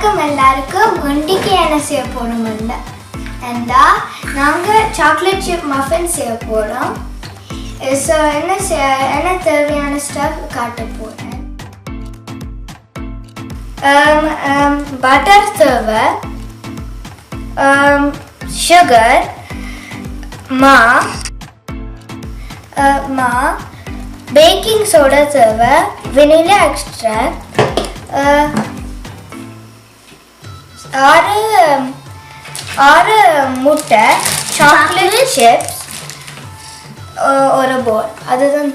வணக்கம் எல்லாருக்கும். இன்னைக்கு என்ன செய்ய போறோம்னா நாங்க சாக்லேட் சிப் மஃபின் செய்ய போறோம். ஸோ என்ன தேவையான ஸ்டஃப் காட்ட போறேன். பட்டர் தேவை, சுகர், பேக்கிங் சோடா தேவை, வெனிலா எக்ஸ்ட்ராக்ட், 6 முட்டை, சாக்லேட் சிப்ஸ், ஒரு போல், அதுதான்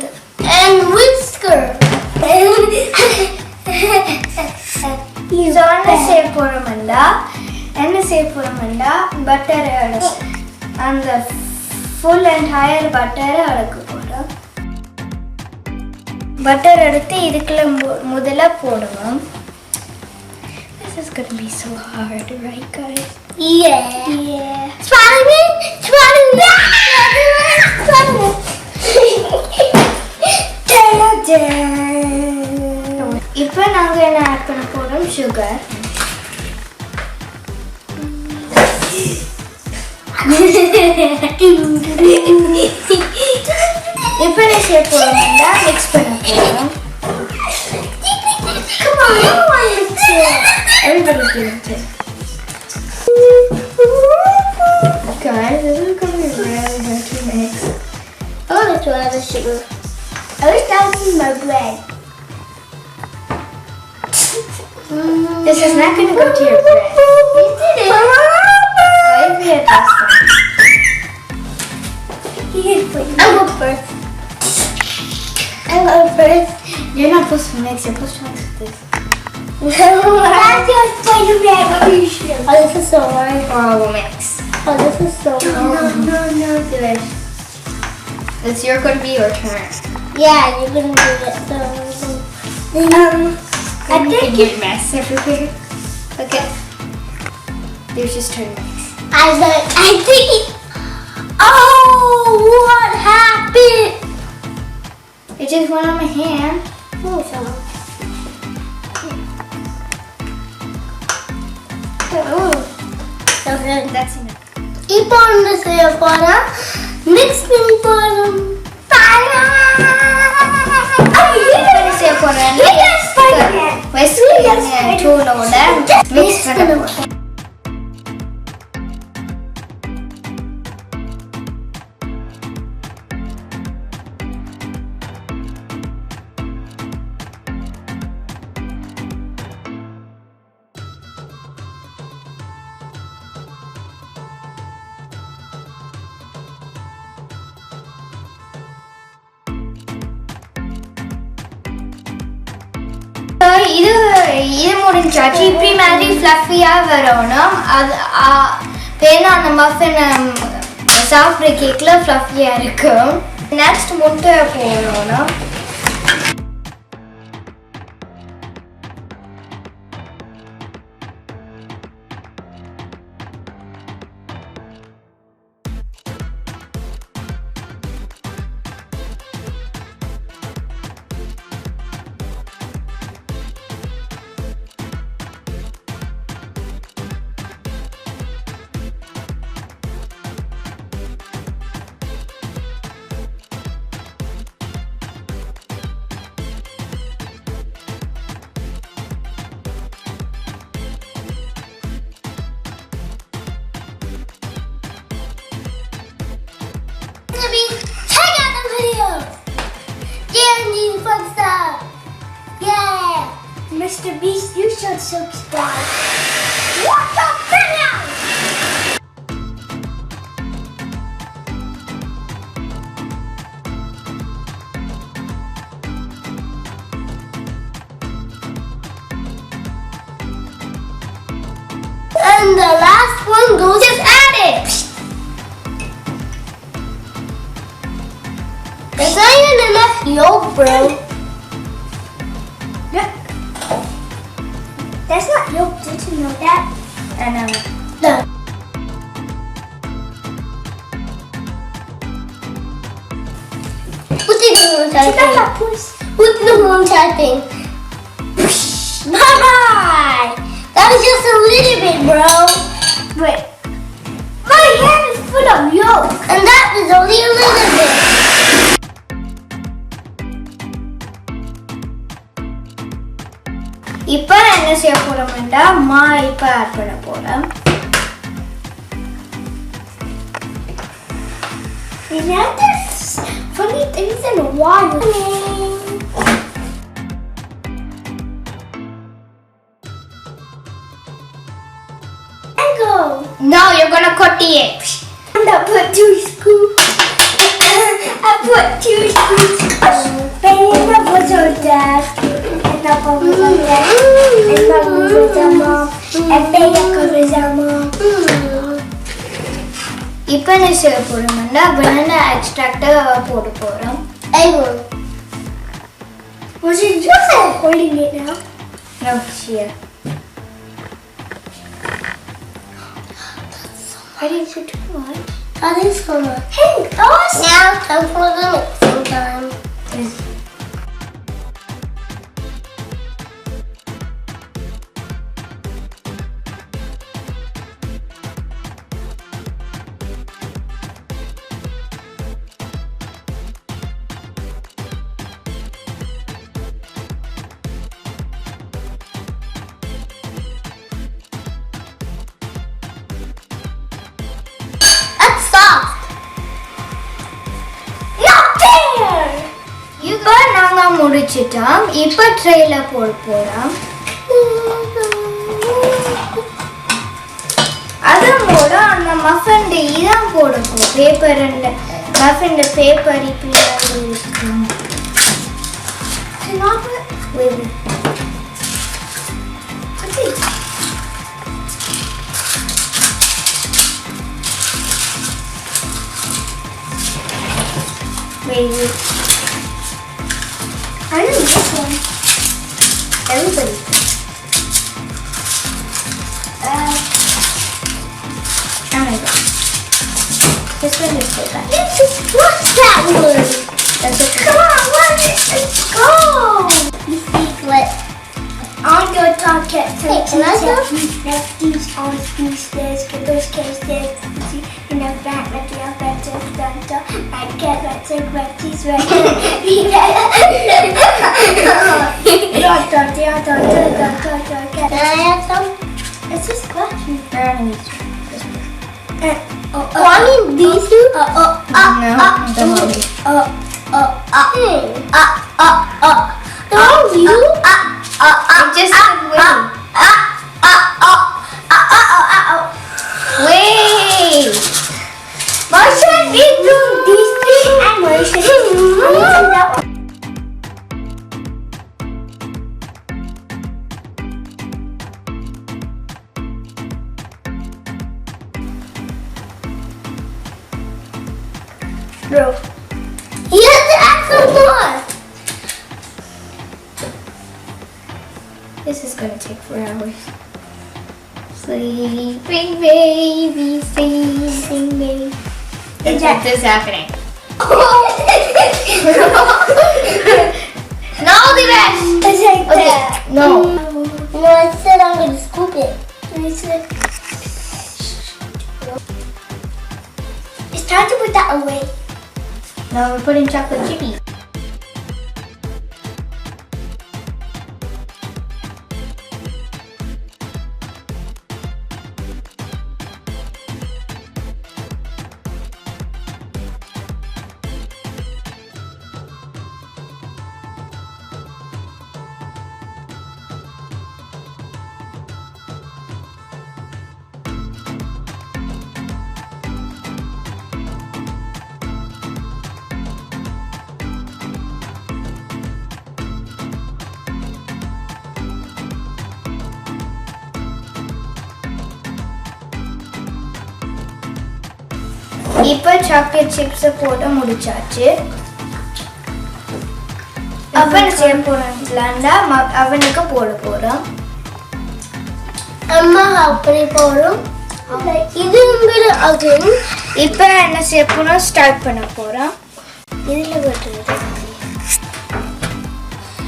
and whisker. என்ன செய்ய போறோம்னா பட்டர் அந்த ஃபுல் அண்ட் ஹையர் பட்டரை அடக்க போறோம். பட்டர் எடுத்து இதுக்குள்ள முதல்ல போடுவோம். This is gonna be so hard, right, guys? Yeah. Spider-Man. இப்போ நாங்க என்ன ஆட் பண்ண போறோம்? சுகர். இப்போ என்ன செய்ய போறோம்னா மிக்ஸ் பண்ண போறோம். Come on, everybody do it. Guys, this is gonna be really hard to mix. I want to try the sugar. I wish that was my bread. This is not going to go to your bread. You did it. I did it last time. I'll go first. You're not supposed to mix. You're supposed to mix with this. That's your Spider-Man. Oh, this is so hard. Horrible mix. Oh, this is so hard. No, do it. It's going to be your turn. Yeah, you're going to do it. I think you mess everywhere. Okay. There's just turn mix. I think it. Oh, what happened? It just went on my hand. Oh, so. Oh. Okay, that's enough. இப்போ என்ன செய்ய போறோம்? Mix பண்ணி போறோம். செய்ய போறேன். West டூலோட mix பண்ண போறோம். இது முடிஞ்சாச்சு. இப்படி மாதிரி ஃப்ளஃபியாக வரணும். அது பேனா அந்த மஃபின் சாப்பிட்ற கேக்கில் ஃப்ளஃபியாக இருக்கும். நெக்ஸ்ட் முட்டை போடணும். Check out the video. Guaranteed fun stuff. Yeah. Mr. Beast, you should subscribe. What the video? And the last one goes. Just add it. There's not even enough yolk, bro. Yeah. That's not yolk. Did you know that? I know. No. Put it in the typing. Put the moon typing. Bye-bye. That was just a little bit, bro. But my hand is full of yolk. And that is only a little bit. இப்போ என்ன செய்ய போறோம்னா மா இப்போ add பண்ண போறோம். There's funny things in the water. Mango. No, you're gonna cut the eggs. And I put 2 scoops. I put 2 scoops. Plaine was her dad. And Papa was her dad. And Mama was her mom. And Plaine was her mom. இப்போ என்ன செய்ய போறோம்னா banana extract போட போறோம். Was it just holding it now? No, here. I didn't put too much. That is so much. Hey, us! Now time for the mixing time. முடிச்சிட்டோம். இப்போ ட்ரேல போட போறோம். அதோட அந்த மஃபின் இதான் போட போறோம். பேப்பர் and மஃபின் பேப்பர் இப்படி இருக்கு. not wait. Wait. I know this one. Everybody. Oh my god. This one is so bad. What's that word? That's okay. Come on, let's go. You speak what? On your target. Hey, can I go? Lefties on stairs, get those case stairs. In a back, like you have better, I get let's say Betty's right. Can I have some? It's just scratchy. I mean these two? No, you? Just wait. Marcia did do these three and Marcia did that one. Bro, you have to add some more. This is gonna take 4 hours. Sleeping baby, sleeping baby. Is this happening? No, the best. It's like okay. That. No. No, I said I'm gonna scoop it. It's time to put that away. Now we're putting chocolate chippy. இப்போ chocolate chips போட்டு முடிச்சாச்சு. அவன் save போறோம்லண்டா அவனுக்கு போட போறோம். அம்மா அப்படி போறோம். இது உங்கள அகைன் இப்போ என்ன சேவ் பண்ண ஸ்டார்ட் பண்ண போறோம். இதுல போடுறது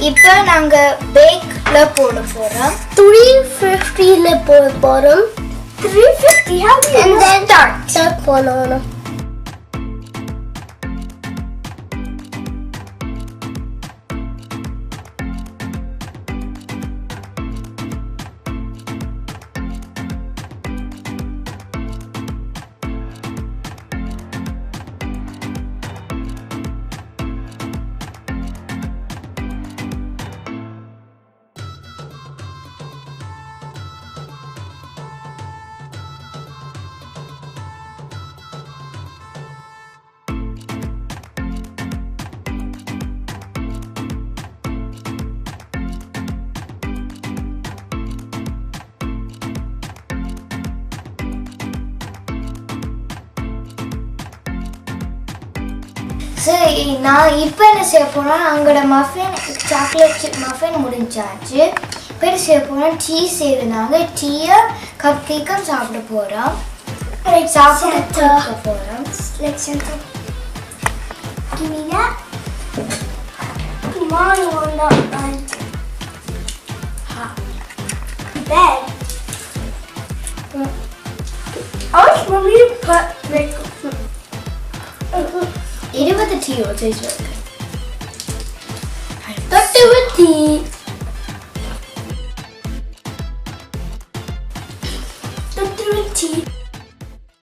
இப்போ நாங்க பேக்ல போட போறோம். 350ல போட போறோம். 350 and then start பண்ணனும். நான் இப்போ என்ன செய்ய போறேன், அங்கட மஃபின் சாக்லேட் சிப் மஃபின் முடிஞ்சாச்சு. இப்போ என்ன செய்ய போறோம், டீ செய்யறதுனால டீயை கப் கேக்கும் சாப்பிட போறோம். சாப்பிட போறோம். Give me that. Come on, you want that bed. I was mommy put like 20 tea ഒഴിച്ചു. 20 ടീ